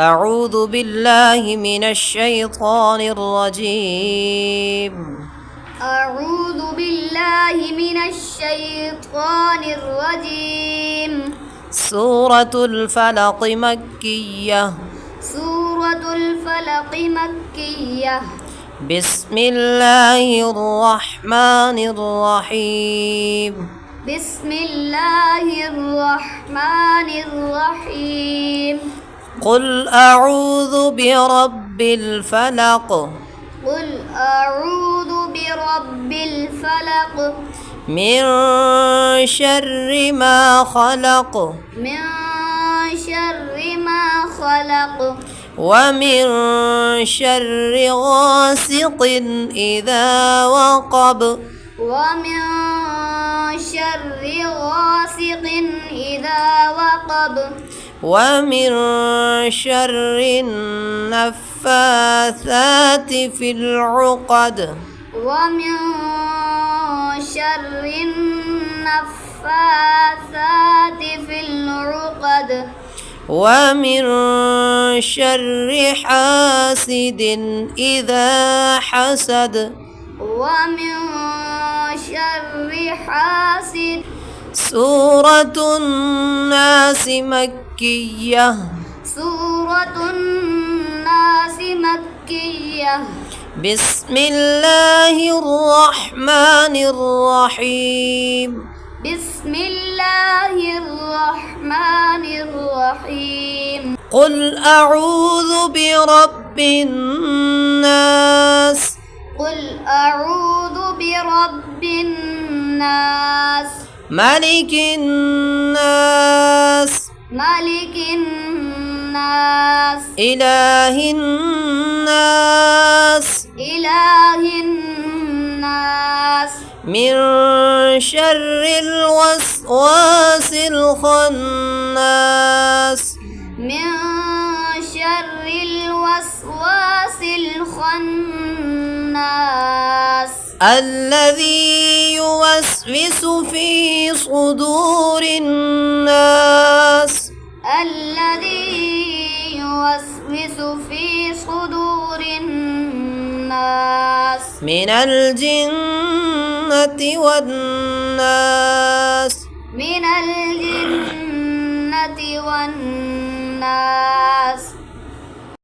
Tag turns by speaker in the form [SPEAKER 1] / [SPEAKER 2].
[SPEAKER 1] أعوذ بالله من الشيطان الرجيم.
[SPEAKER 2] أعوذ بالله من الشيطان الرجيم.
[SPEAKER 1] سورة الفلق مكية.
[SPEAKER 2] سورة الفلق مكية.
[SPEAKER 1] بسم الله الرحمن الرحيم.
[SPEAKER 2] بسم الله الرحمن الرحيم.
[SPEAKER 1] قل أعوذ برب الفلق.
[SPEAKER 2] قل أعوذ برب الفلق.
[SPEAKER 1] من شر ما خلق.
[SPEAKER 2] من شر ما خلق.
[SPEAKER 1] ومن شر غاسق إذا وقب.
[SPEAKER 2] ومن شر غاسق إذا وقب.
[SPEAKER 1] ومن شر النفاثات في العقد.
[SPEAKER 2] ومن شر النفاثات في العقد.
[SPEAKER 1] ومن شر حاسد إذا حسد.
[SPEAKER 2] ومن شر حاسد.
[SPEAKER 1] سورة الناس مكية.
[SPEAKER 2] سورة الناس مكية.
[SPEAKER 1] بسم الله الرحمن الرحيم.
[SPEAKER 2] بسم الله الرحمن الرحيم.
[SPEAKER 1] قل أعوذ برب الناس.
[SPEAKER 2] قل أعوذ برب الناس.
[SPEAKER 1] ملك الناس.
[SPEAKER 2] ملك الناس.
[SPEAKER 1] إله الناس.
[SPEAKER 2] إله الناس.
[SPEAKER 1] من شر الوسواس الخناس.
[SPEAKER 2] من شر الوسواس الخناس.
[SPEAKER 1] الذي يوسوس في صدور الناس.
[SPEAKER 2] الذي يوسوس في صدور الناس.
[SPEAKER 1] من الجنة والناس.
[SPEAKER 2] من الجنة والناس.